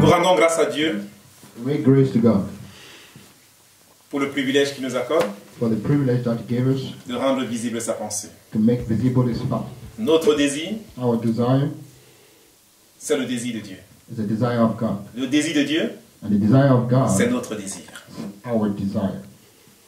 Nous rendons grâce à Dieu Make grace to God pour le privilège qu'il nous accorde for the privilege that He gave us de rendre visible sa pensée. to make visible His thought. Notre désir, Our desire c'est le désir de Dieu. is the desire of God. Le désir de Dieu, And the desire of c'est God notre désir. is our desire.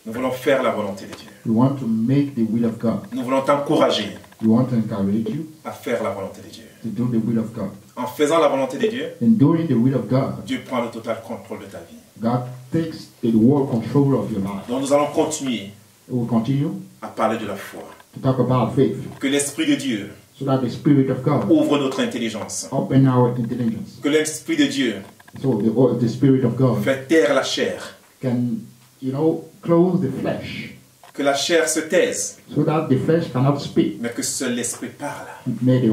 Nous voulons faire la volonté de Dieu. We want to make the will of God. Nous voulons t'encourager We want to encourage you à faire la volonté de Dieu. to do the will of God. En faisant la volonté de Dieu, In doing the will of God, Dieu prend le total contrôle de ta vie. God takes the whole control of your life. Donc nous allons continuer We will continue à parler de la foi. to talk about faith Que l'Esprit de Dieu so that the Spirit of God ouvre notre intelligence. open our intelligence. Que l'Esprit de Dieu So the Spirit of God fait taire la chair. can, close the flesh Que la chair se taise, so that the flesh cannot speak. mais que seul l'Esprit parle. May the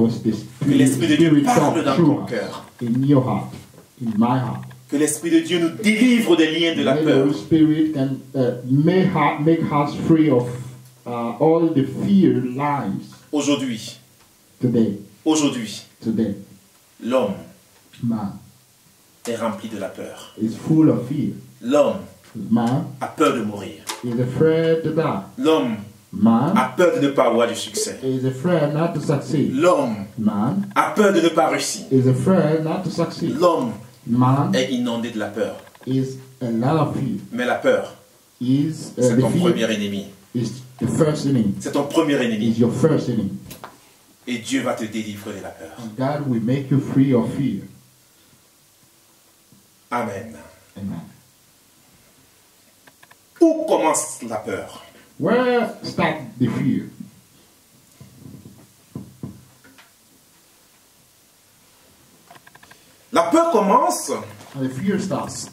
Que l'Esprit de Dieu Spirit parle talk dans through ton us cœur. in your heart, in my heart. Que l'Esprit de Dieu nous délivre des liens de la May the peur. Holy Spirit can make hearts free of all the fear lies Aujourd'hui, today. aujourd'hui, l'homme Man est rempli de la peur. is full of fear. L'homme Man a peur de mourir. is afraid to die. L'homme Man a peur de ne pas avoir du succès. is afraid not to succeed. L'homme Man a peur de ne pas réussir. is afraid not to succeed. L'homme Man est inondé de la peur. is a lot of fear. Mais la peur, Is c'est the ton fear premier ennemi. is the first enemy. C'est ton premier Is ennemi. your first enemy. Et Dieu va te délivrer de la peur. And God will make you free of fear. Amen. Amen. Où commence la peur? Where start the fear? La peur commence And the fear starts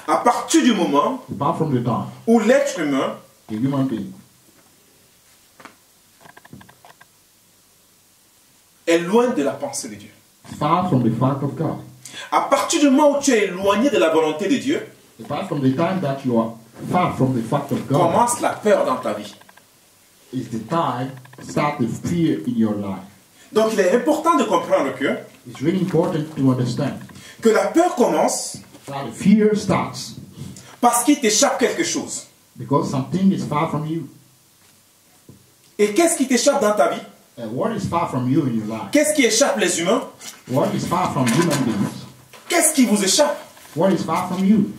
à partir du moment apart from the time où l'être humain the human being est loin de la pensée de Dieu. far from the fact of God. À partir du moment où tu es éloigné de la volonté de Dieu, Apart from the time that you are far from the fact of God, commence la peur dans ta vie. is the time start the fear in your life. Donc il est important de comprendre It's really important to understand que la peur commence that the fear starts parce qu'il t'échappe quelque chose. because something is far from you. Et qu'est-ce qui t'échappe dans ta vie? What is far from you in your life? Qu'est-ce qui échappe les humains? What is far from human beings? Qu'est-ce qui vous échappe? What is far from you?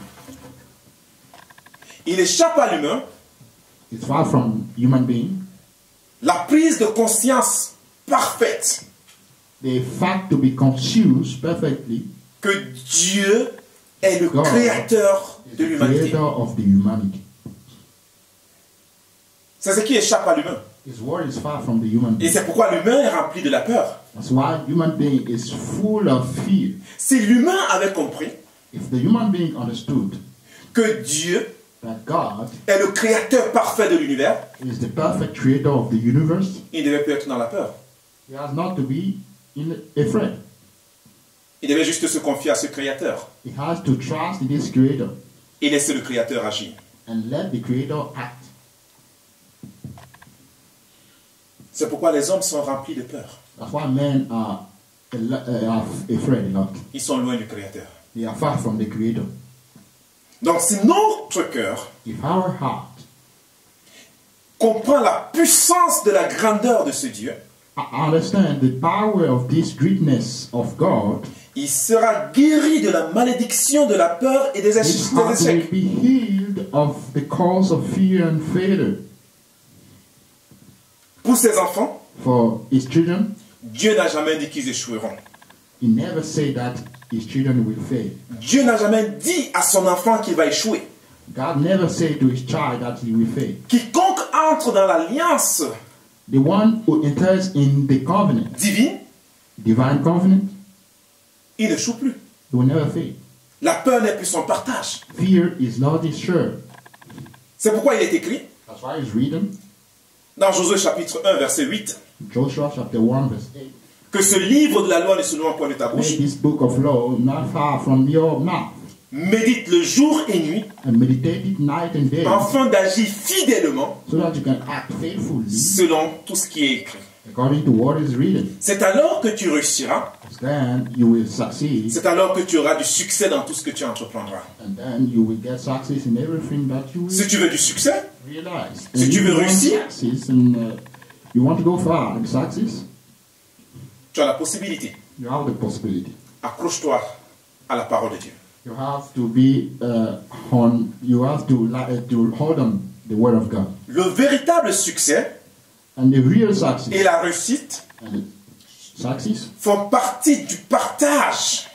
Il échappe à l'humain It's far from human being. la prise de conscience parfaite The fact to be conscious perfectly que Dieu est le God créateur is de the l'humanité. creator of the humanity. C'est ce qui échappe à l'humain. Is what is far from the human Et being. c'est pourquoi l'humain est rempli de la peur. That's why human being is full of fear. Si l'humain avait compris If the human being understood que Dieu that God est le créateur parfait de l'univers, is the perfect creator of the universe, il ne devait plus être dans la peur. he has not to be afraid. Il devait juste se confier à ce créateur He has to trust in this creator et laisser le créateur agir. and let the creator act. C'est pourquoi les hommes sont remplis de peur. That's why men are afraid a lot. Ils sont loin du créateur. They are far from the creator. Donc si notre cœur If our heart comprend la puissance de la grandeur de ce Dieu, understand the power of this greatness of God, il sera guéri de la malédiction de la peur et des his heart will échecs. be healed of the cause of fear and failure. Pour ses enfants, For his children, Dieu n'a jamais dit qu'ils échoueront. he never said that his children will fail. Dieu n'a jamais dit à son enfant qu'il va échouer. God never said to his child that he will fail. Quiconque entre dans l'alliance The one who enters in the covenant, divine, divine covenant, il n'échoue plus. he will never fail. La peur n'est plus son partage. Fear is not his share. C'est pourquoi il est écrit That's why it's written, dans Josué chapitre 1 verset 8 Joshua chapter 1 verse 8. que ce livre de la loi ne se loin point de ta bouche. Make this book of law not far from your mouth, Médite le jour et nuit and meditate it night and day, afin d'agir fidèlement so that you can act faithfully selon tout ce qui est écrit. according to what is written. C'est alors que tu réussiras. Then you will succeed, C'est alors que tu auras du succès dans tout ce que tu entreprendras. and then you will get success in everything that you will Si tu veux du succès, realize. Si And tu if veux you want réussir, success and you want to go far in success, tu as la possibilité. you have the possibility. Accroche-toi à la parole de Dieu. You have to be to hold on the word of God. Le véritable succès And the real et success la réussite and the success font partie du partage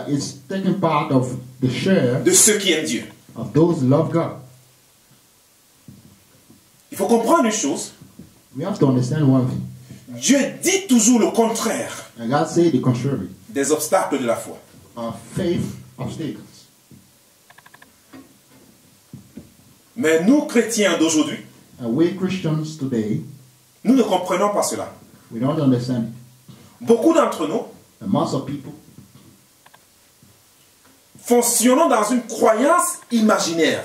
is taking part of the share de ceux qui aiment Dieu. of those who love God. Il faut comprendre une chose. We have to understand one thing. Dieu dit toujours le contraire And God said the contrary. des obstacles de la foi. Faith obstacles. Mais nous, chrétiens d'aujourd'hui, And we Christians today, nous ne comprenons pas cela. we don't understand it. Beaucoup d'entre nous And most of people fonctionnons dans une croyance imaginaire.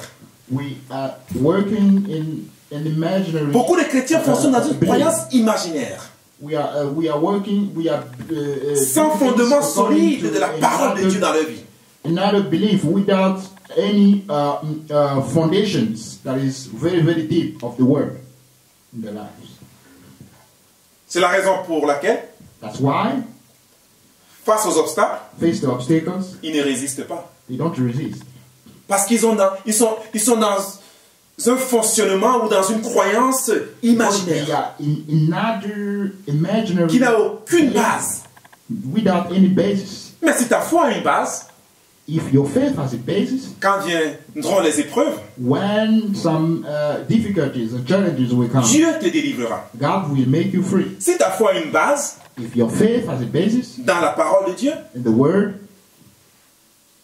we are working in an imaginary. Beaucoup de chrétiens fonctionnent dans une belief. croyance imaginaire, We are working. We are sans doing things fondement according solide to de la parole de Dieu dans leur vie. another belief without any foundations that is very very deep of the word in their lives. C'est la raison pour laquelle, That's why, face aux obstacles, face the obstacles, ils ne résistent pas. they don't resist. Parce qu'ils sont dans un fonctionnement ou dans une croyance Because they imaginaire are in another imaginary qui n'a aucune base. without any basis. Mais si ta foi a une base, If your faith has a basis, quand viendront les épreuves, when some difficulties and challenges will come, Dieu te délivrera. God will make you free. Si ta foi a une base If your faith has a basis dans la parole de Dieu, in the word,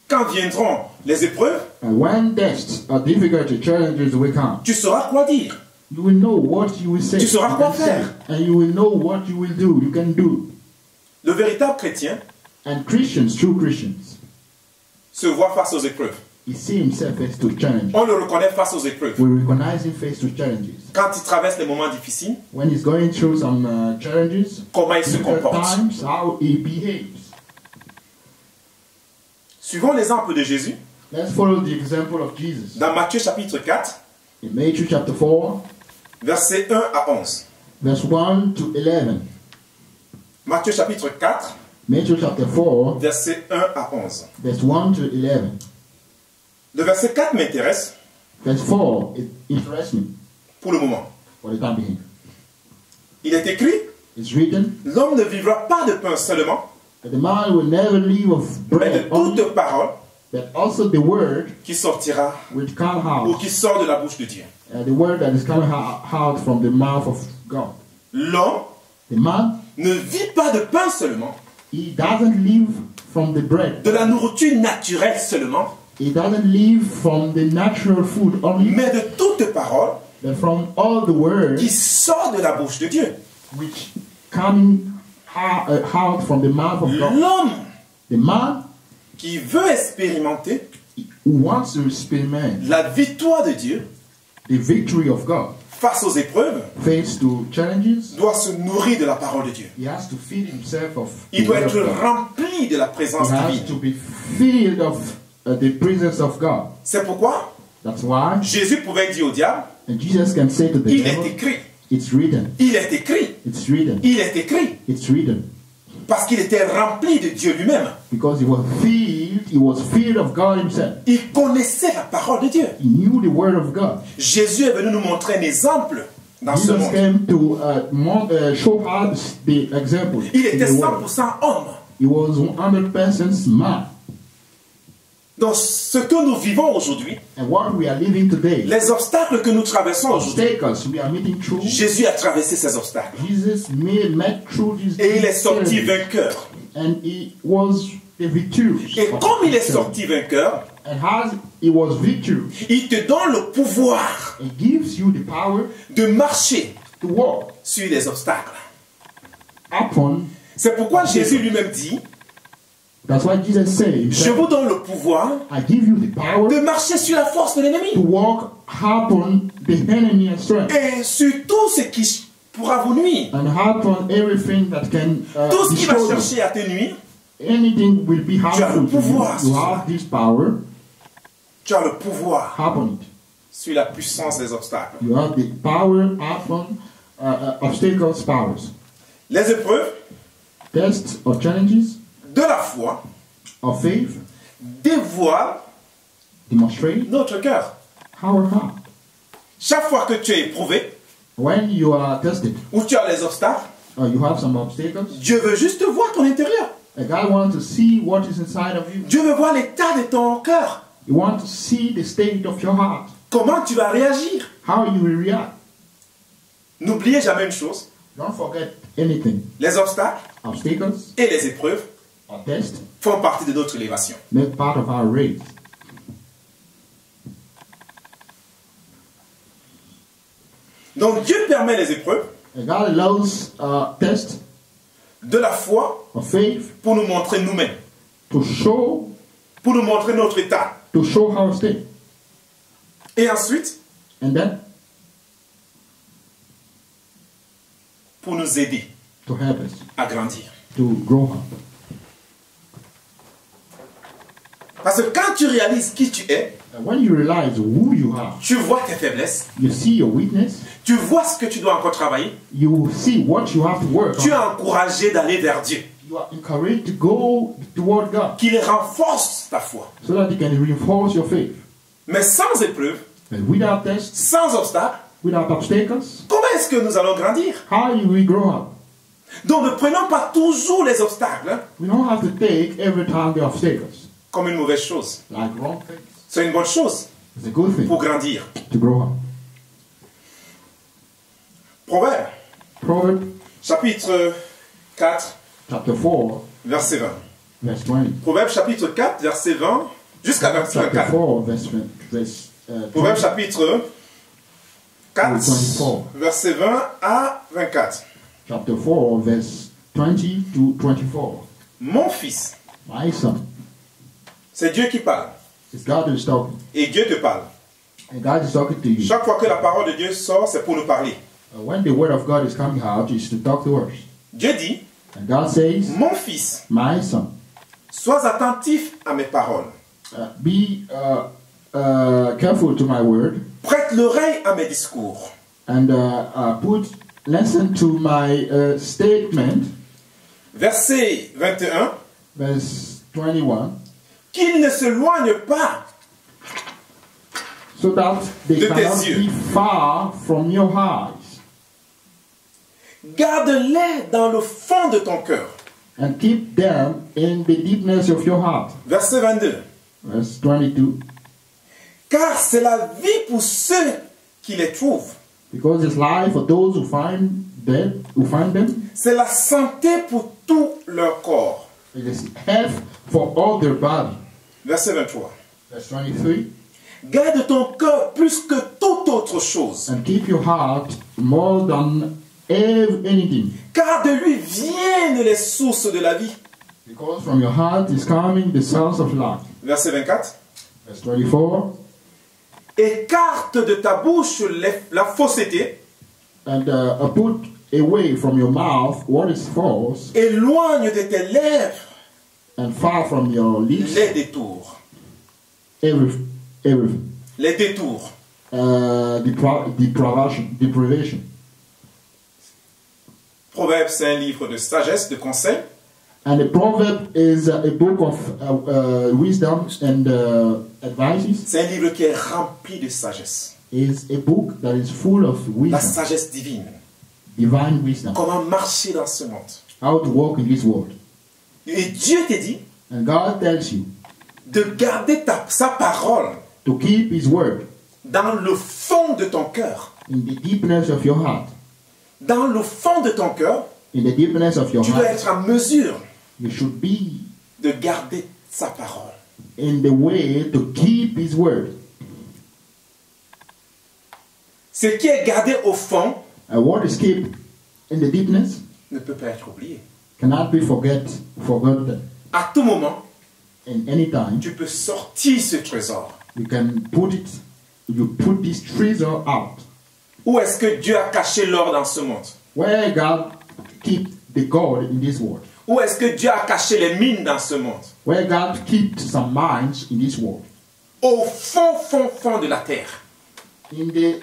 quand viendront les épreuves, and when tests or difficulty challenges will come, tu sauras quoi dire. you will know what you will say. Tu sauras you quoi can say, faire. and you will know what you will do. You can do. Le véritable chrétien And Christians, true Christians, se voit face aux épreuves. he see himself face to challenges. On le reconnaît face aux épreuves. We recognize him face to challenges. Quand il traverse les moments difficiles, When he's going through some challenges, comment il se difficult comporte. times, how he behaves. Suivons l'exemple de Jésus Let's follow the example of Jesus. dans Matthieu chapitre 4, In Matthew chapter 4, versets 1 à 11. verse 1 to 11. Matthieu chapitre 4, Matthew chapter 4, versets 1 à 11. verse 1 to 11. Le verset 4 m'intéresse Verse 4, it interests me pour le moment. for the time being. Il est écrit, It's written l'homme ne vivra pas de pain seulement, that the man will never live of mais de bread only, toute parole but also the word qui sortira which come ou out, qui sort de la bouche de Dieu. the word that is coming out from the mouth of God. L'homme The man, ne vit pas de pain seulement, he doesn't live from the bread. de la nourriture naturelle seulement, He doesn't live from the natural food only, mais de toute parole but from all the word qui sort de la bouche de Dieu. which coming out from the mouth of God. L'homme The man qui veut expérimenter who wants to experiment la victoire de Dieu the victory of God, face aux épreuves face to challenges, doit se nourrir de la parole de Dieu. he has to feed himself of Il the doit word être of God. rempli de la He présence has divine. to be filled of the presence of God. C'est pourquoi That's why, Jésus pouvait dire au diable, and Jesus can say to the il est devil, écrit, it's written, il est écrit, it's written, il est écrit. it's written. Parce qu'il était rempli de Dieu lui-même. Because he was filled of God himself. Il connaissait la parole de Dieu. He knew the word of God. Jésus est venu nous montrer un exemple dans ce Jesus monde. came to show us the example. Il in était the world. 100% homme. He was 100% man. Dans ce que nous vivons aujourd'hui, And what we are living today, les obstacles que nous traversons aujourd'hui, obstacles we are meeting through, Jésus a traversé ces obstacles. Jesus met through this. Et il est sorti journey. vainqueur. And he was the victorious. Et comme il est sorti vainqueur, And as he was victorious, il te donne le pouvoir it gives you the power de marcher to walk sur les obstacles. upon. C'est pourquoi Jésus lui-même dit, That's why Jesus said, je vous donne le pouvoir I give you the power de marcher sur la force de to l'ennemi walk upon the enemy and strength, et sur tout ce qui pourra vous nuire. and harp on everything that can Tout ce qui va destroy you. chercher à te nuire, Anything will be harmful le to you. pouvoir sur You ça. have this power, tu as le pouvoir harp on it. sur la puissance des obstacles. You have the power, harp on obstacles, powers. Les épreuves Tests or challenges de la foi of faith dévoilent demonstrate notre cœur. our heart. Chaque fois que tu es éprouvé When you are tested, ou tu as les obstacles, you have some obstacles, Dieu veut juste voir ton intérieur. and God wants to see what is inside of you. Dieu veut voir l'état de ton cœur. You want to see the state of your heart, Comment tu vas réagir. how you will react. N'oubliez jamais une chose. Don't forget anything. Les obstacles Obstacles et les épreuves or tests font partie de notre élévation. make part of our race. Donc Dieu permet les épreuves And God allows tests de la foi of faith pour nous montrer nous-mêmes, to show notre état. our state, Et ensuite, and then pour nous aider to help us à grandir. to grow up. Parce que quand tu réalises qui tu es, And when you realize who you are, tu vois tes faiblesses, you see your weakness, tu vois ce que tu dois encore travailler, you see what you have to work tu es on. encouragé d'aller vers Dieu, You are encouraged to go toward God qu'il renforce ta foi. so that He can reinforce your faith. Mais sans épreuve, And without tests, sans obstacle, without obstacles, comment est-ce que nous allons grandir? how you will grow up? Donc ne prenons pas toujours les obstacles hein, We don't have to take every time the obstacles comme une mauvaise chose. like wrong things. C'est une bonne chose It's a good thing pour grandir. to grow up. Proverbe, Proverbs chapitre 4, chapter 4, verset 20. verse 20. Proverbe, chapitre 4, verset 20, jusqu'à verset Chapter 24. 4, verse Proverbe, 20. chapitre 4, 24. verset 20 à 24. Chapter 4, verse 20 to 24. Mon fils, My son, c'est Dieu qui parle. it's God who is talking. Et Dieu te parle. And God is talking to you. Chaque fois que la parole de Dieu sort, c'est pour nous parler. When the word of God is coming out, it's to talk to us. Dieu dit, And God says, mon fils, my son, sois attentif à mes paroles. be careful to my word Prête l'oreille à mes discours. and listen to my statement, Verset 21. verse 21, Qu'il ne s'éloigne pas so that they De tes cannot yeux. be far from your eyes, garde-les dans le fond de ton cœur. and keep them in the deepness of your heart. Verset 22. Verse 22, Car c'est la vie pour ceux qui les trouvent. because it's life for those who find them, C'est la santé pour tout leur corps. it is health for all their body. Verset 23. Verse 23, Garde ton cœur plus que toute autre chose. and keep your heart more than anything, Car de lui viennent les sources de la vie. because from your heart is coming the source of life. Verset 24. Verse 24, Écarte de ta bouche la fausseté, and put away from your mouth what is false, éloigne de tes lèvres and far from your lips les détours. everything. Les détours. Deprivation. Proverbe, c'est un livre de sagesse, de conseil. And the proverb is a book of wisdom and advices. C'est un livre qui est rempli de sagesse. Is a book that is full of La wisdom, sagesse divine. divine wisdom, Comment marcher dans ce monde. how to walk in this world. Et Dieu te dit And God tells you de garder sa parole to keep His word dans le fond de ton cœur. in the deepness of your heart. Dans le fond de ton cœur, In the deepness of your tu dois heart, être en mesure you should be de garder sa parole. in the way to keep His word. Ce qui est gardé au fond And what is kept in the deepness ne peut pas être oublié. cannot be forgotten. À tout moment, In any time, tu peux sortir ce trésor. you put this treasure out. Où est-ce que Dieu a caché l'or dans ce monde? Where God keep the gold in this world. Où est-ce que Dieu a caché les mines dans ce monde? Where God keeps some mines in this world. Au fond de la terre. In the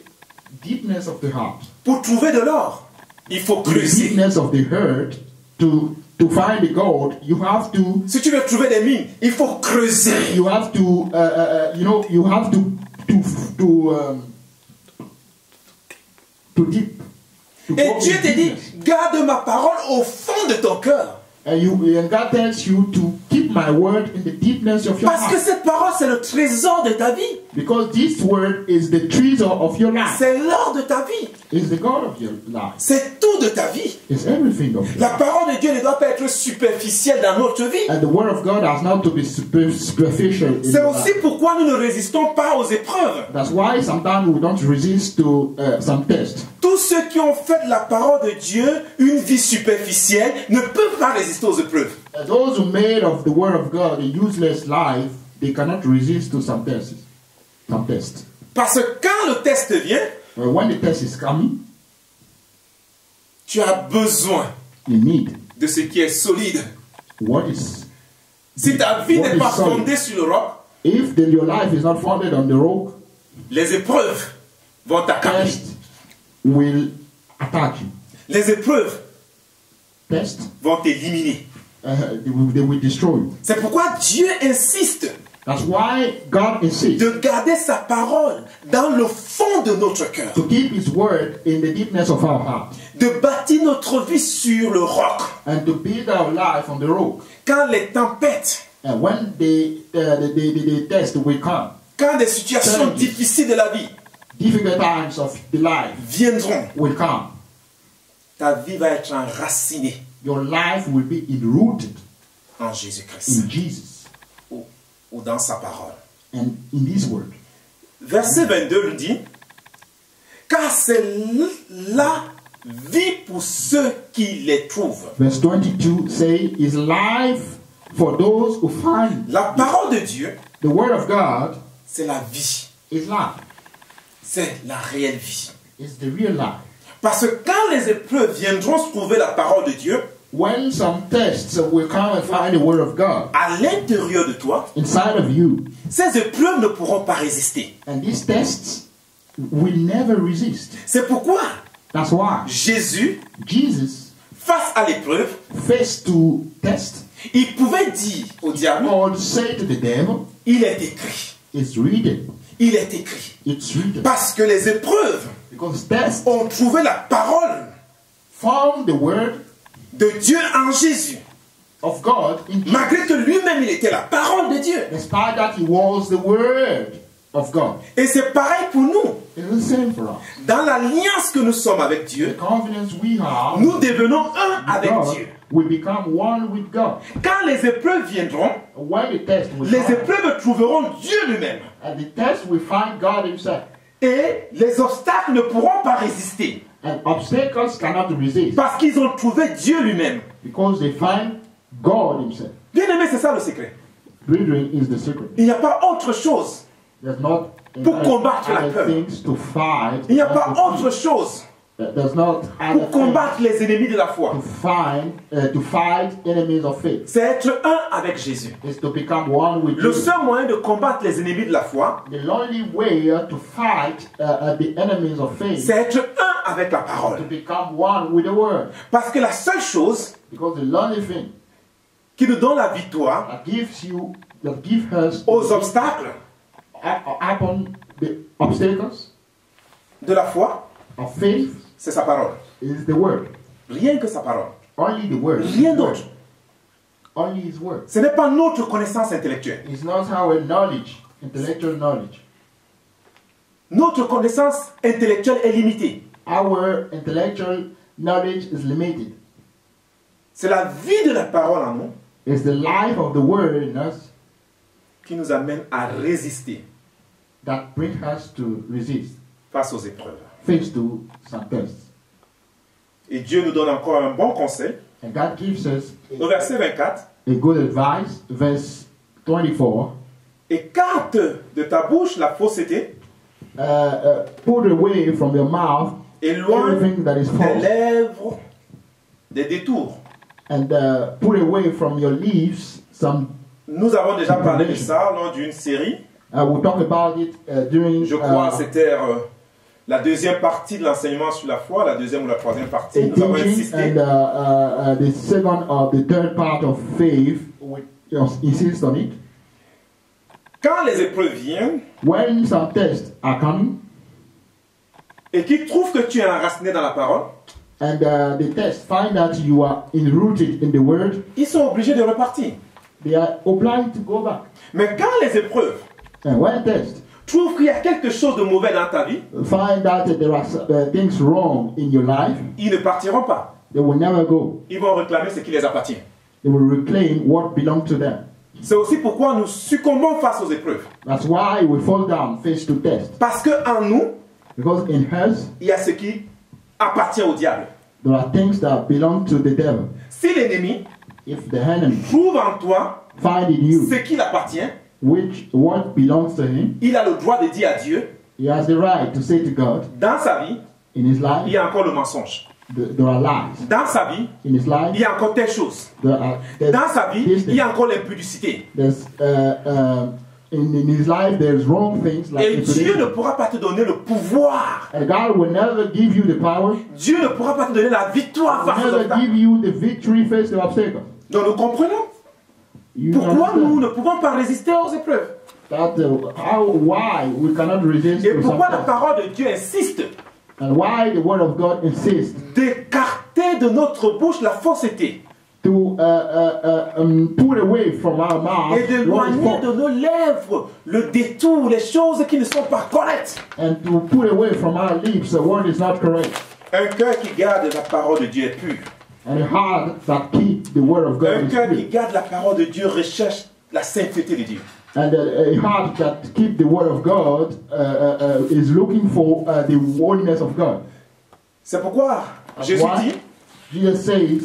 deepness of the heart. Pour trouver de l'or, il faut In the creuser. deepness of the heart, to find the gold, you have to. Si tu veux trouver des mines, il faut creuser. You have to, you have to deep. To Et go Dieu in te dit, deepness. garde ma parole au fond de ton cœur. And God tells you to keep my word in the deepness of your Parce que heart. cette parole, c'est le trésor de ta vie. Because this word is the treasure of your life. C'est l'or de ta vie. It's the God of your life. C'est tout de ta vie. It's everything of your La life. parole de Dieu ne doit pas être superficielle dans notre vie. And the word of God has not to be superficial. In C'est your aussi life. pourquoi nous ne résistons pas aux épreuves. That's why sometimes we don't resist to some tests. Tous ceux qui ont fait de la parole de Dieu une vie superficielle ne peuvent pas résister aux épreuves. Those who made of the word of God a useless life, they cannot resist to some tests. Some tests. Parce que quand le test vient, When the test is coming, tu as besoin you need de ce qui est solide. what is. Si ta vie What n'est is pas solid? fondée sur le roc, If your life is not founded on the rock, les épreuves vont t'accabler. test will attack you. Les épreuves Test, vont t'éliminer. they will destroy you. C'est pourquoi Dieu insiste That's why God insists de garder sa parole dans le fond de notre cœur, to keep His word in the deepness of our heart de bâtir notre vie sur le roc. and to build our life on the rock. Quand les tempêtes, And when the test will come, quand des situations Thank you. difficiles de la vie difficult times of the life viendront, will come. ta vie va être enracinée Your life will be rooted en Jésus-Christ in Jesus ou dans sa parole. and in His word. Verset 22 nous dit, car c'est la vie pour ceux qui les trouvent. Verse 22 say, "Is life for those who find La parole de Dieu, the word of God c'est la vie. is life. C'est la réelle vie. It's the real life." Parce que quand les épreuves viendront se trouver la parole de Dieu, When some tests will come and find the word of God à l'intérieur de toi, inside of you, ces épreuves ne pourront pas résister. and these tests will never resist. C'est pourquoi That's why Jésus, Jesus, face à l'épreuve, faced to test, il pouvait dire au diable, God said to the devil, il est écrit, "It's written, il est écrit. it's written." Parce que les épreuves Because tests ont trouvé la parole found the word de Dieu en Jésus. of God in Jesus. Malgré que lui-même, il était la parole de Dieu. Despite that he was the word of God. Et c'est pareil pour nous. It's the same for us. Dans l'alliance que nous sommes avec The Dieu, confidence we have nous devenons un avec God, Dieu. we become one with God. Quand les épreuves viendront, When the test will les come, épreuves trouveront Dieu lui-même. and the test will find God himself. Et les obstacles ne pourront pas résister. And obstacles cannot resist Parce qu'ils ont trouvé Dieu lui-même. because they find God himself. Bien aimé, c'est ça le secret. Brethren is the secret. Il n'y a pas autre chose. There's not Pour combattre la other peur. things to fight. Il n'y a pas and to autre fear. chose There's not other pour combattre les ennemis de la foi. to fight enemies of faith. C'est être un avec Jésus. Is to become one with Le Jesus. seul moyen de combattre les ennemis de la foi, The only way to fight the enemies of faith c'est être un avec la to parole. become one with the word. Parce que la seule chose Because the only thing qui nous donne la victoire that gives us aux obstacles upon the obstacles de la foi, of faith c'est sa parole. is the word. Rien que sa parole. Only the word. Rien d'autre. Only his word. Ce n'est pas notre connaissance intellectuelle. It's not our knowledge, intellectual knowledge. Notre connaissance intellectuelle est limitée. Our intellectual knowledge is limited. C'est la vie de la parole en nous It's the life of the word in us qui nous amène à résister that brings us to resist, face aux épreuves. face to some tests. Et Dieu nous donne encore un bon conseil. And God gives us Au verset 24, a good advice, verse 24. écarte de ta bouche la fausseté Put away from your mouth éloigne everything that is tes false, lèvres des détours. and put away from your lips some. Nous avons déjà parlé de ça lors d'une série. We'll talk about it during. Je crois que c'était la deuxième partie de l'enseignement sur la foi, la deuxième ou la troisième partie. Nous avons insisté. And the second or the third part of faith, we insist on it. Quand les épreuves viennent, When some tests are coming, et qu'ils trouvent que tu es enraciné dans la parole, and the tests find that you are enrooted in the word, ils sont obligés de repartir. they are obliged to go back. Mais quand les épreuves And when tests trouvent qu'il y a quelque chose de mauvais dans ta vie, find that there are things wrong in your life, ils ne partiront pas. they will never go. Ils vont réclamer ce qui les appartient. They will reclaim what belongs to them. C'est aussi pourquoi nous succombons face aux épreuves. That's why we fall down face to test. Parce qu'en nous, Because in us, il y a ce qui appartient au diable. there are things that belong to the devil. Si l'ennemi If the enemy trouve en toi find in you ce qui l'appartient, what belongs to him, il a le droit de dire à Dieu, he has the right to say to God, dans sa vie, in his il life, y a encore le mensonge. there are lies. Dans sa vie, In his life, il y a encore telle chose. there's Dans sa vie, this il y a thing. encore l'impudicité. There's in his life there's wrong things like Et Dieu infidelity. ne pourra pas te donner le pouvoir. And God will never give you the power, Dieu ne pourra pas te donner la victoire face aux never obstacles. give you the victory face the obstacle. Donc nous comprenons You pourquoi nous understand ne pouvons pas résister aux épreuves. that why we cannot resist Et to pourquoi la something, parole de Dieu insiste and why the word of God insists d'écarter de notre bouche la fausseté to put away from our mouth et what is d'éloigner false, de nos lèvres le détour, les choses qui ne sont pas correctes. and to put away from our lips what is not correct, Un cœur qui garde la parole de Dieu est pur. and a heart that keeps the word of God Un is cœur qui free, garde la parole de Dieu recherche la sainteté de Dieu. and a heart that keeps the word of God is looking for the holiness of God. C'est pourquoi Jésus Why? dit Jesus says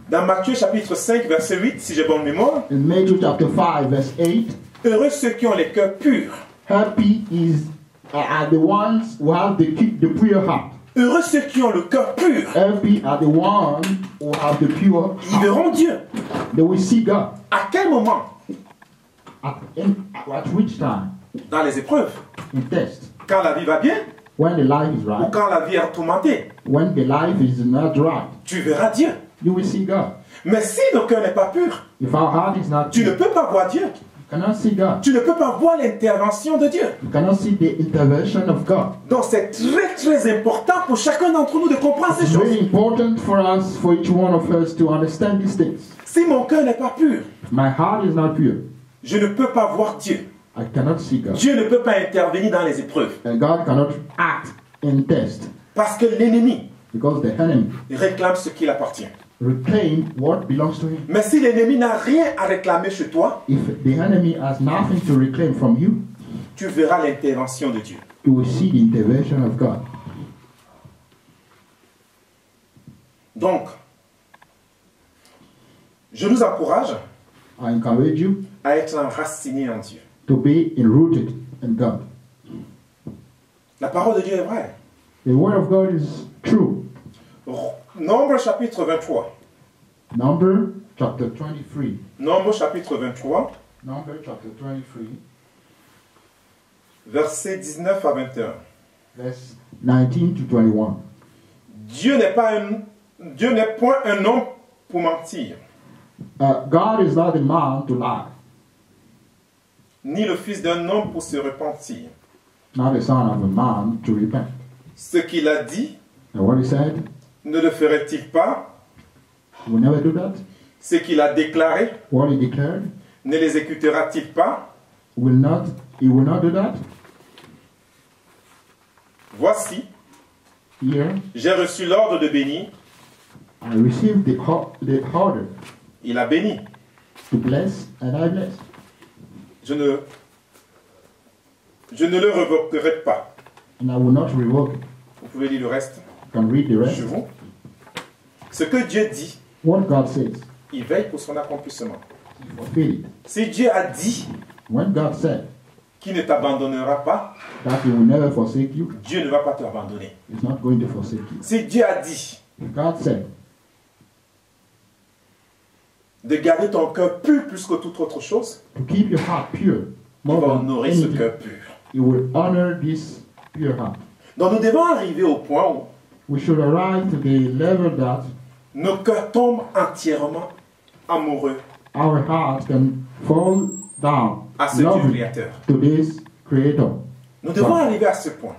dans Matthieu chapitre 5 verset 8, si j'ai bonne mémoire, in Matthew chapter 5 verse 8, heureux ceux qui ont les cœurs purs. happy are the ones who have the pure heart. Heureux ceux qui ont le cœur pur. Happy are the ones who have the pure Ils heart. verront Dieu. They will see God. À quel moment? At which time? Dans les épreuves. In test. Quand la vie va bien When the life is ou right. quand la vie est tourmentée. When the life is not right. Tu verras Dieu. You will see God. Mais si notre cœur n'est pas pur, If our heart is not tu ne pure, peux pas voir Dieu. you cannot see God. Tu ne peux pas voir l'intervention de Dieu. You cannot see the intervention of God. Donc c'est très très important pour chacun d'entre nous de comprendre ces It's choses. very important for us, for each one of us to understand these things. Si mon cœur n'est pas pur, My heart is not pure. je ne peux pas voir Dieu. I cannot see God. Dieu ne peut pas intervenir dans les épreuves. And God cannot act in test. Parce que l'ennemi Because the enemy réclame ce qui lui appartient. reclaim what belongs to him. Mais si l'ennemi n'a rien à réclamer chez toi, If the enemy has nothing to reclaim from you, tu verras l'intervention de Dieu. you will see the intervention of God. Donc, je nous encourage I encourage you à être enracinés en Dieu. to be enrooted in God. La parole de Dieu est vraie. The word of God is true. Nombre chapitre 23. Number chapter 23. Nombre chapitre 23, Number chapter 23, versets 19 à 21. verse 19 to 21. Dieu n'est point un homme pour mentir, God is not a man to lie, ni le fils d'un homme pour se repentir. not the son of a man to repent. Ce qu'il a dit, And what he said, ne le ferait-il pas? he will never do that. Ce qu'il a déclaré, What he declared, ne l'exécutera-t-il pas? he will not do that. Voici, Here, j'ai reçu l'ordre de bénir. I received the order Il a béni. to bless, and I blessed. Je ne le révoquerai pas. And I will not revoke it. Vous pouvez lire le reste You can read the chez rest. vous. Ce que Dieu dit, What God says, il veille pour son accomplissement. he fulfill it. Si Dieu a dit When God said qui ne t'abandonnera pas, that He will never forsake you. Dieu ne va pas t'abandonner. He's not going to forsake you. Si Dieu a dit If God said de garder ton cœur pur plus que toute autre chose, to keep your heart pure, il va more than honorer ce anything, cœur pur. He will honor this pure heart. Donc nous devons arriver au point où We should arrive to the level that nos cœurs tombent entièrement amoureux our hearts can fall down à ce Dieu loving créateur. to this Creator. Nous devons arriver à ce point,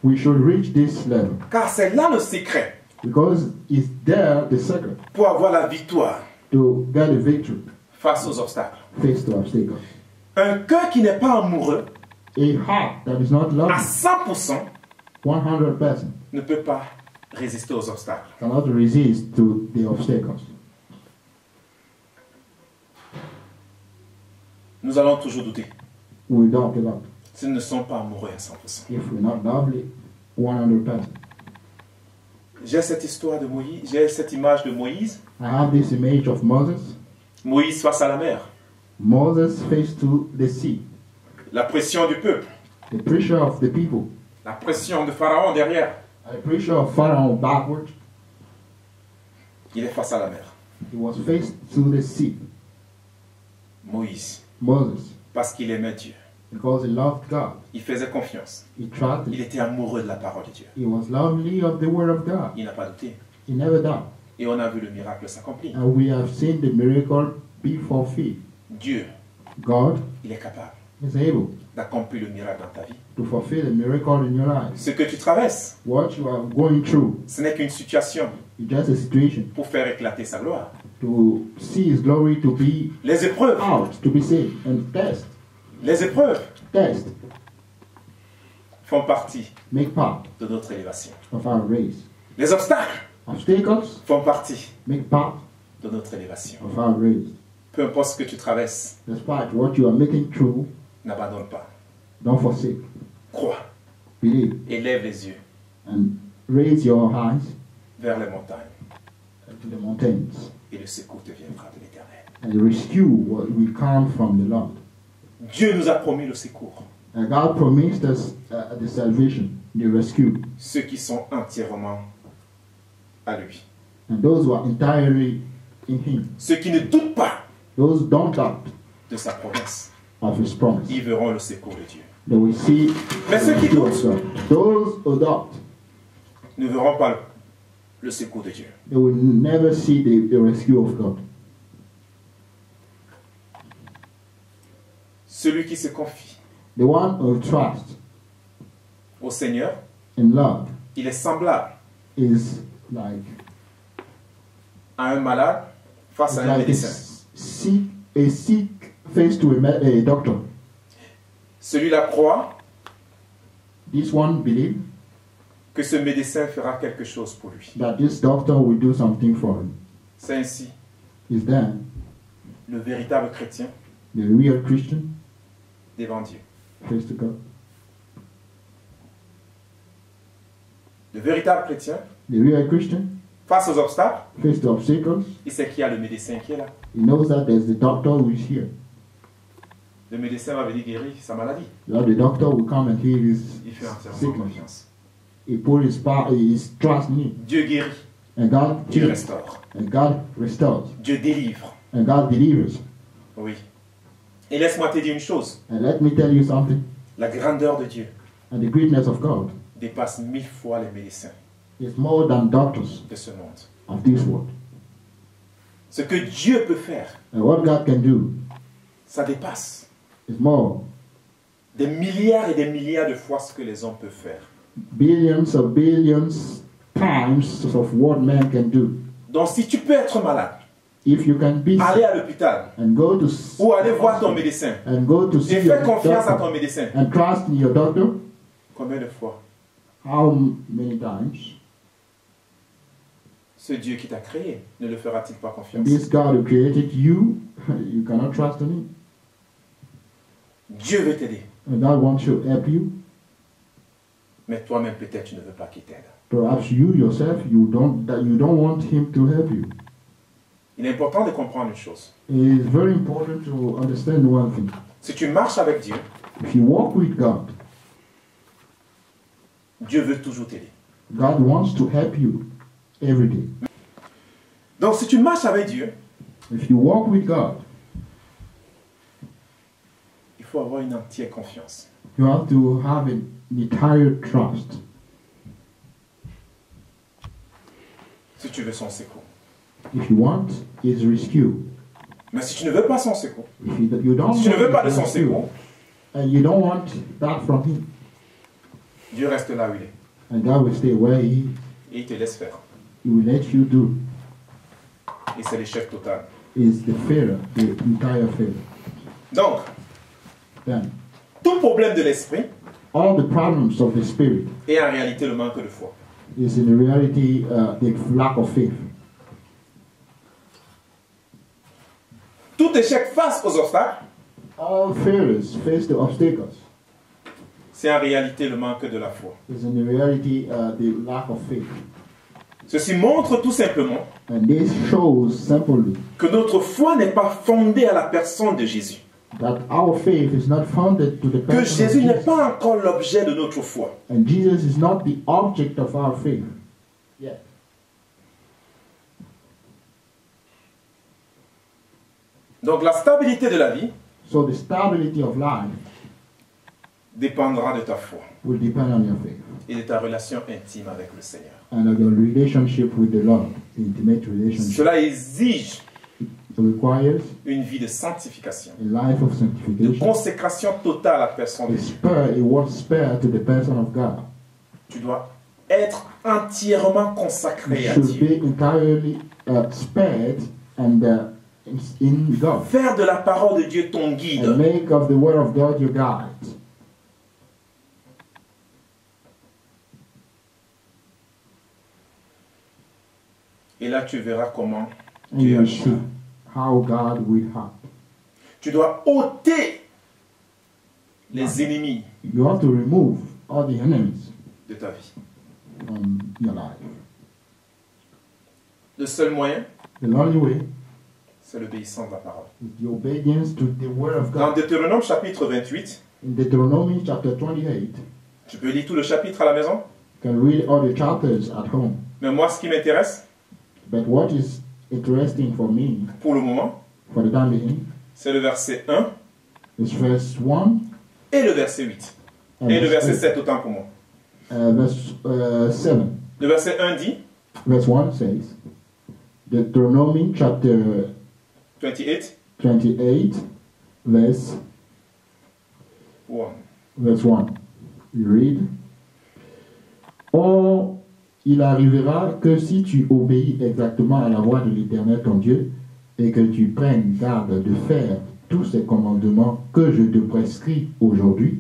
We should reach this level car c'est là le secret because it's there the secret pour avoir la victoire to get a victory face aux obstacles. face to obstacles. Un cœur qui n'est pas amoureux A heart that is not à loving 100% 100% ne peut pas résister aux obstacles. cannot resist to the obstacles. Nous allons toujours douter We doubt it up s'ils ne sont pas amoureux à 100%. if we're not lovely 100%. J'ai cette histoire de Moïse, j'ai cette image de Moïse. I have this image of Moses. Moïse face à la mer, Moses faced to the sea, la pression du peuple, the pressure of the people, la pression de Pharaon derrière. the pressure of Pharaoh backward. Il est face à la mer. He was faced to the sea. Moïse, Moses, parce qu'il aimait Dieu. because he loved God, Il faisait confiance. he trusted. Il était amoureux de la parole de Dieu. He was lovely of the word of God. Il n'a pas douté. He never doubted. Et on a vu le miracle s'accomplir. And we have seen the miracle be fulfilled. Dieu, God il est capable is able d'accomplir le miracle dans ta vie. to fulfill a miracle in your life. Ce que tu traverses, What you are going through ce n'est qu'une situation is just a situation pour faire éclater sa gloire. to see His glory to be Les épreuves, out, to be seen, and les épreuves test, font partie make part de notre élévation. of our race. Les obstacles Obstacles font partie make part de notre élévation. of our race. Peu importe ce que tu traverses, Despite what you are making through, n'abandonne pas. don't forsake. Crois, Believe élève les yeux and raise your eyes vers les montagnes to the mountains, et le secours te viendra de l'Éternel. and rescue what will come from the Lord. Dieu nous a promis le secours. And God promised us the salvation, the rescue, Ceux qui sont entièrement à lui. and those who are entirely in Him. Ceux qui ne doutent pas Those don't doubt de sa promesse, of His promise. ils verront le secours de Dieu. They will see Mais ceux qui the rescue of doutent God. Those who doubt, ne verront pas le secours de Dieu. they will never see the rescue of God. Celui qui se confie The one who trusts au Seigneur, in love il est semblable is like à un malade face à un médecin. a sick face to a doctor. Celui-là croit This one believes que ce médecin fera quelque chose pour lui. that this doctor will do something for him. C'est ainsi Is then le véritable chrétien the real Christian devant Dieu. face to God. Le véritable chrétien, The real Christian face aux obstacles, face to obstacles. il sait qu'il y a le médecin qui est là. He knows that there's the doctor who is here. Le médecin va venir guérir sa maladie. That the doctor will come and heal his Il fait entièrement sickness. confiance. He put his trust in him. Dieu guérit, And God Dieu heals. restaure, And God restores. Dieu délivre. And God delivers. Oui. Et laisse-moi te dire une chose, And let me tell you something. la grandeur de Dieu And the greatness of God dépasse 1000 fois les médecins is more than doctors de ce monde. of this world. Ce que Dieu peut faire, And what God can do ça dépasse is more. des milliards et des milliards de fois ce que les hommes peuvent faire. Billions of billions times of what man can do. Donc si tu peux être malade, If you can be aller sick à l'hôpital and go to ou aller voir ton médecin and go to see et your faire confiance à ton doctor médecin, and trust in your doctor, combien de fois how many times ce Dieu qui t'a créé ne le fera-t-il pas confiance? this God who created you, you cannot trust in him? Dieu veut t'aider, And God wants to help you. mais toi-même peut-être tu ne veux pas qu'il t'aide. Perhaps you yourself, you don't want him to help you. Il est important de comprendre une chose. It is very important to understand one thing. Si tu marches avec Dieu, If you walk with God, Dieu veut toujours t'aider. God wants to help you every day. Donc si tu marches avec Dieu, If you walk with God, il faut avoir une entière confiance. you have to have an entire trust. Si tu veux son secours. If you want His rescue, Mais si tu ne veux pas son secours, if you don't si tu ne veux want pas de His son rescue, secours, and you don't want that from Him, Dieu reste là où il est. and God will stay where He is. Et il te laisse faire. He will let you do. Et c'est l'échec total. Is the failure, the entire failure. Donc, Then, tout problème de l'esprit all the problems of the spirit est en réalité le manque de foi. is in reality the lack of faith. Tout échec face aux obstacles, All failures face the obstacles. c'est en réalité le manque de la foi. Is in reality the lack of faith. Ceci montre tout simplement And this shows simply que notre foi n'est pas fondée à la personne de Jésus. that our faith is not founded to the Que person of Jésus n'est Jesus. pas encore l'objet de notre foi. And Jesus is not the object of our faith. Yeah. Donc la stabilité de la vie So the stability of life dépendra de ta foi will depend on your faith et de ta relation intime avec le Seigneur. and of your relationship with the Lord, the intimate relationship. Cela exige It requires une vie de sanctification, a life of de sanctification, consécration totale à la personne de Dieu. a word spare to the person of God. Tu dois être entièrement You consacré à should Dieu. be entirely spared and in God. Faire de la parole de Dieu ton And guide. make of the word of God your guide. Et là, tu verras comment And Dieu you will agira. see how God will help. Tu dois ôter les ennemis You have to remove all the enemies de ta vie. from your life. Le seul moyen, The only way c'est l'obéissance de la parole. is the obedience to the word of Dans God. Deutéronome chapitre 28, In Deuteronomy chapter 28, tu peux lire tout le chapitre à la maison, you can read all the chapters at home. mais moi, ce qui m'intéresse, But what is interesting for me, pour le moment, for the time being, c'est le verset 1 is verse 1 et le verset 8. and Et le verset verse 7 autant pour moi. 7. Le verset 1 dit, Verse 1 says, Deuteronomy chapter 28, 28, verse 1. 1. You read. Or, il arrivera que si tu obéis exactement à la voix de l'Éternel ton Dieu, et que tu prennes garde de faire tous ces commandements que je te prescris aujourd'hui,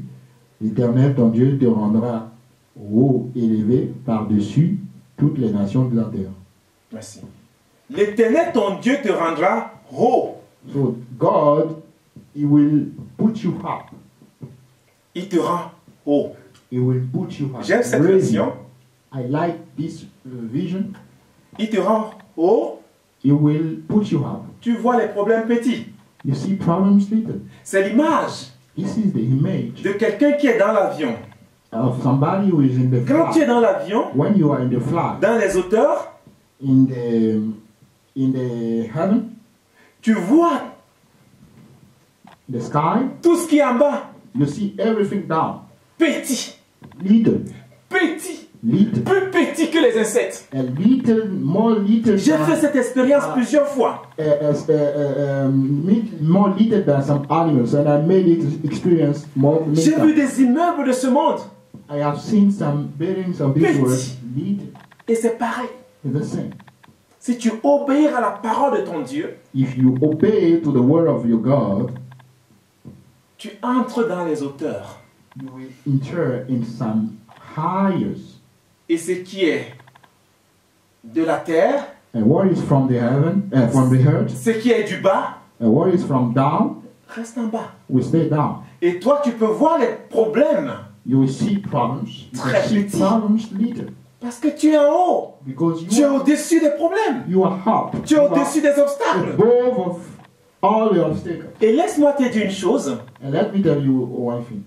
l'Éternel ton Dieu te rendra haut élevé par-dessus toutes les nations de la terre. Merci. L'Éternel, ton Dieu, te rendra haut. So God, He will put you up. Il te rend haut. He will put you up. J'aime cette Raise you. version. I like this vision. Il te rend haut. He will put you up. Tu vois les problèmes petits. You see problems little. C'est l'image This is the image de quelqu'un qui est dans l'avion. of somebody who is in the Quand tu es flight. dans l'avion, When you are in the flight, dans les hauteurs, in the heaven, tu vois the sky, tout ce qui est en bas. you see everything down. Petit. Little, Petit. little, Plus petit que les insectes. a little, more little J'ai fait than, cette expérience plusieurs fois. more little than some animals, and I made it experience more. many J'ai vu times. des immeubles de ce monde. I have seen some buildings of this Petit. world. Little Et c'est pareil. is the same. Si tu obéis à la parole de ton Dieu, If you obey to the word of your God, tu entres dans les hauteurs. you will enter in some highest. Et ce qui est de la terre, And what is from the heaven, from the earth, ce qui est du bas, and what is from down, reste en bas. will stay down. Et toi, tu peux voir les problèmes You will see problems. You Très will see petit. problems little. parce que tu es en haut. Because Tu es au-dessus des problèmes. you are up. Tu es You au-dessus are des obstacles. above of all the obstacles. Et laisse-moi te dire une chose. And let me tell you one thing.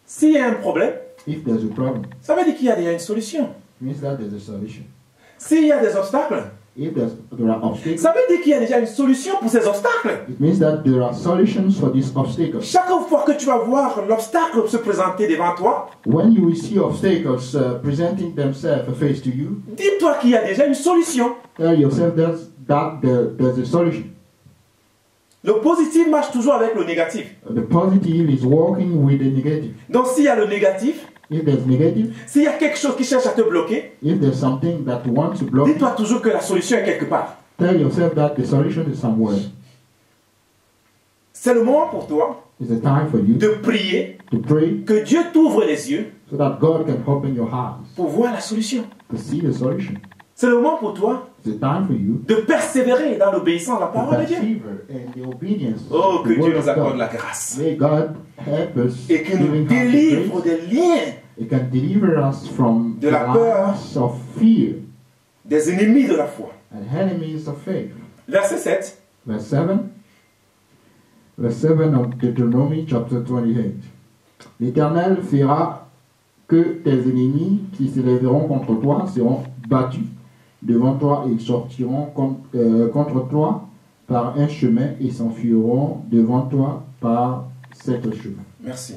S'il y a un problème, If there's a problem, ça veut dire qu'il y a déjà une solution. it means that there's a solution. S'il y a des obstacles, If there are obstacles, ça veut dire qu'il y a déjà une solution pour ces obstacles. it means that there are solutions for these obstacles. Chaque fois que tu vas voir l'obstacle se présenter devant toi, When you will see obstacles presenting themselves face to you, dis-toi qu'il y a déjà une solution. tell yourself that there's a solution. Le positif marche toujours avec le négatif. The positive is working with the negative. Donc s'il y a le négatif, If there's negative, s'il y a quelque chose qui cherche à te bloquer, if there's something that wants to block, dis-toi toujours que la solution est quelque part. tell yourself that the solution is somewhere. C'est le moment pour toi It's a time for you de prier, to pray que Dieu t'ouvre les yeux so that God can open your eyes pour voir la solution. to see the solution. C'est le moment pour toi It's a time for you de persévérer dans l'obéissance à la to parole de Dieu. persevere in the obedience Oh, to que the Dieu word nous of accorde God. la grâce. May God help us, Et qu'il nous giving us the délivre grace. des liens It can deliver us from de the la peur. lies of fear des ennemis de la foi. and enemies of faith. Verset 7. Verse 7. Verse 7 of Deuteronomy chapter 28. L'Éternel fera que tes ennemis qui se lèveront contre toi seront battus devant toi et ils sortiront contre toi par un chemin et s'enfuiront devant toi par sept chemins. Merci.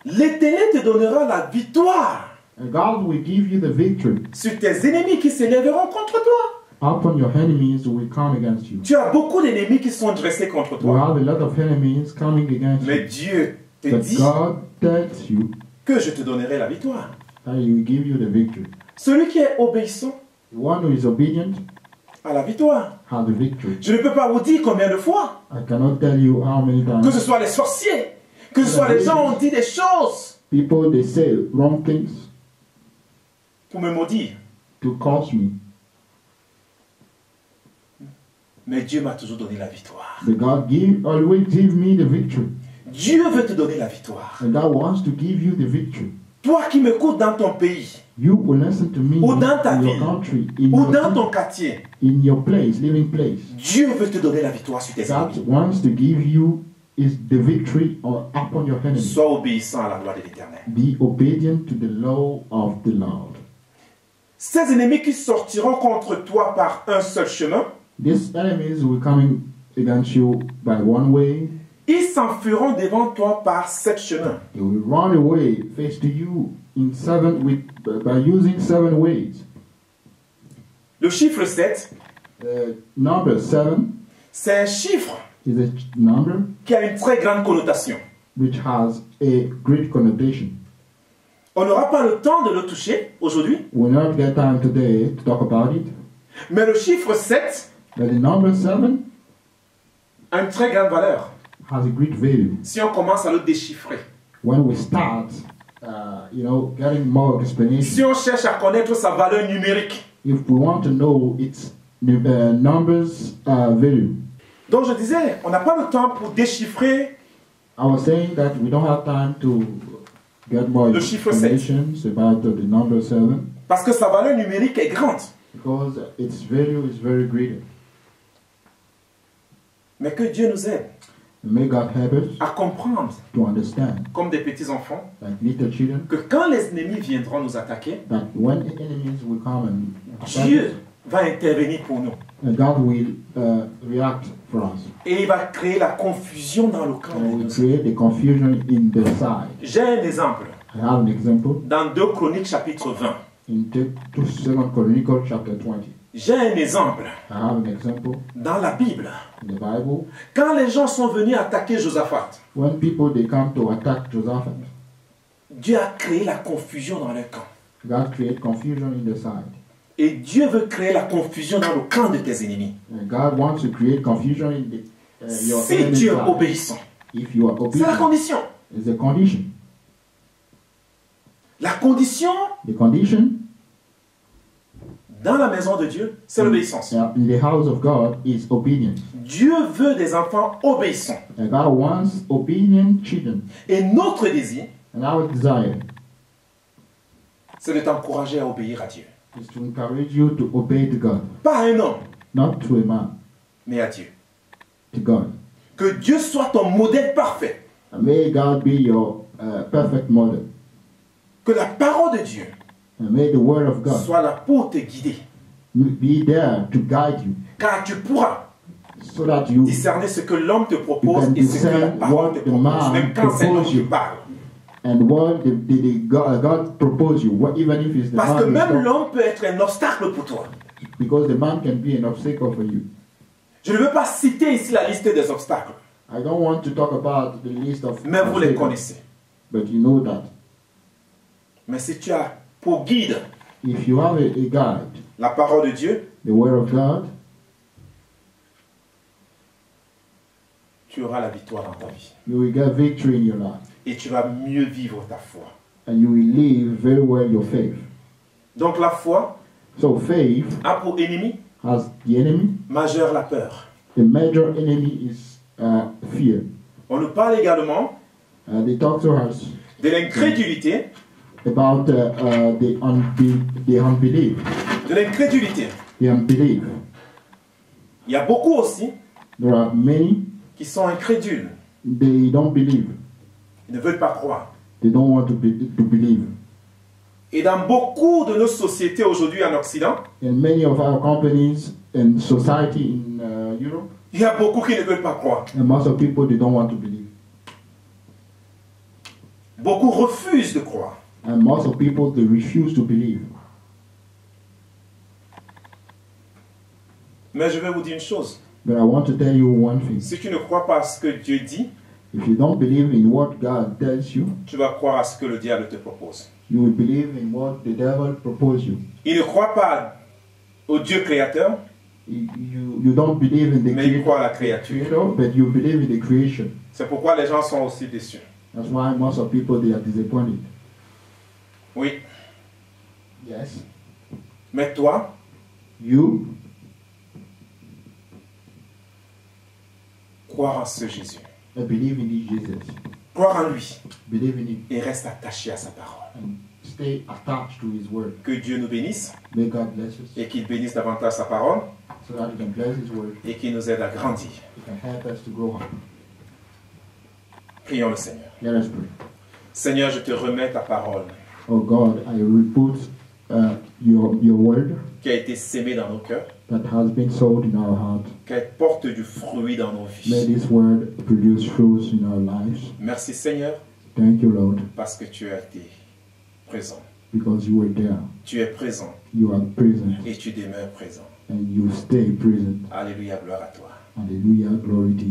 L'Éternel te donnera la victoire And God will give you the victory sur tes ennemis qui se lèveront contre toi. upon your enemies who will come against you. Tu as beaucoup d'ennemis qui sont dressés contre You toi. have a lot of enemies coming against Mais you. Dieu te But dit God tells you que je te donnerai la victoire. that He will give you the victory. Celui qui est obéissant The one who is obedient a la victoire. has the victory. Je ne peux pas vous dire combien de fois, I cannot tell you how many que ce times soit les sorciers, que ce soit les gens ont dit des choses people they say wrong things pour me maudire. to curse me. Mais Dieu m'a toujours donné la victoire. But God always give me the victory. Dieu veut te donner la victoire. And God wants to give you the victory. Toi qui m'écoutes dans ton pays, You will listen to me ou dans ta in your ville, country, in ou your, dans ton city, quartier, in your place, living place. Dieu veut te donner la victoire sur tes God ennemis. wants to give you is the victory upon your enemies. Sois obéissant à la loi de l'Éternel. Be obedient to the law of the Lord. Ces ennemis qui sortiront contre toi par un seul chemin, These enemies will come against you by one way. ils s'enfuiront devant toi par sept chemins. They will run away face to you in by using 7 ways. Le chiffre 7, Number 7 c'est un chiffre is a number qui a une très grande connotation. which has a great connotation. On n'aura pas le temps de le toucher aujourd'hui, We'll not get time today to talk about it. mais le chiffre 7 But the number 7 a une très grande valeur has a great value. si on commence à le déchiffrer. When we start, getting more explanation, Si on cherche à connaître sa valeur numérique. if we want to know its numbers value. Donc je disais, on n'a pas le temps pour déchiffrer I was saying that we don't have time to get more Le chiffre information about the number 7 parce que sa valeur numérique est grande. because its value is very great. Mais que Dieu nous aide And may God help us à comprendre, to understand, comme des petits enfants, like little children, que quand les ennemis viendront nous attaquer, that when the enemies will come and attack Dieu us, va intervenir pour nous. and God will react for us. Et il va créer la confusion dans le camp. And will create the confusion in their side. J'ai un exemple. I have an example Dans 2 Chroniques chapitre 20. in 2 Chronicles chapter 20. J'ai un exemple I have an example dans la Bible. in the Bible. Quand les gens sont venus attaquer Josaphat, When people they come to attack Josaphat, Dieu a créé la confusion dans leur camp. God create confusion in the side. Et Dieu veut créer la confusion dans le camp de tes ennemis. And God wants to create confusion in your Si enemy's tu es side. obéissant, If you are c'est la obedient, condition. it's a condition. La condition The condition dans la maison de Dieu, c'est l'obéissance. in the house of God is obedience. Dieu veut des enfants obéissants. And God wants obedient children. Et notre désir, And our desire c'est de t'encourager à obéir à Dieu. is to encourage you to obey to God, Pas à un homme, not to a man, mais à Dieu. to God. Que Dieu soit ton modèle parfait. And may God be your perfect model. Que la parole de Dieu And may the word of God soit là pour te guider. be there to guide you, Car tu pourras so that you discerner ce que l'homme te propose You can et ce que la discern parole te what the propose. man Même quand c'est l'homme propose qui you. parle. and what God propose you, even if it's the Parce que man même who's l'homme peut être un obstacle pour toi. because the man can be an obstacle for you. Je ne veux pas citer ici la liste des obstacles, I don't want to talk about the list of mais vous les obstacles, connaissez. but you know that Mais si tu as pour guide if you have a guide, la parole de Dieu, the word of God, tu auras la victoire dans ta vie. you will get victory in your life, Et tu vas mieux vivre ta foi. and you will live very well your faith. Donc la foi So faith a pour ennemi has the enemy. majeur la peur. The major enemy is fear. On nous parle également They talk to us de l'incrédulité, about the unbelief. de l'incrédulité. The unbelief. Il y a beaucoup aussi There are many, qui sont incrédules. they don't believe. Ils ne veulent pas croire. They don't want to believe. Et dans beaucoup de nos sociétés aujourd'hui en Occident, In many of our companies and society in Europe, il y a beaucoup qui ne veulent pas croire. and most of people, they don't want to believe. Beaucoup refusent de croire. And most of people, they refuse to believe. Mais je vais vous dire une chose. But I want to tell you one thing. Si tu ne crois pas à ce que Dieu dit, If you don't believe in what God tells you, tu vas croire à ce que le diable te propose. you will believe in what the devil proposes you. Il ne croit pas au Dieu créateur, You don't believe in the mais il croit à la créature. creator, but you believe in the creation. C'est pourquoi les gens sont aussi déçus. That's why most of people, they are disappointed. Oui. Yes. Mais toi, You croire en ce Jésus. believe in this Jesus. Croire en lui Believe in him et reste attaché à sa parole. and stay attached to his word. Que Dieu nous bénisse May God bless us et qu'il bénisse davantage sa parole so that he can bless his word. et qu'il nous aide à grandir. He can help us to grow up. Prions le Seigneur. Let us pray. Seigneur, je te remets ta parole Oh God, I will put your word qui a été sémée dans nos cœurs, that has been sowed in our heart. qu'elle porte du fruit dans nos May vies. this word produce fruits in our lives. Merci Seigneur Thank you, Lord, parce que tu as été présent. because you were there. Tu es présent You are present et tu demeures présent. and you stay present. Alléluia, gloire à toi. Hallelujah, glory to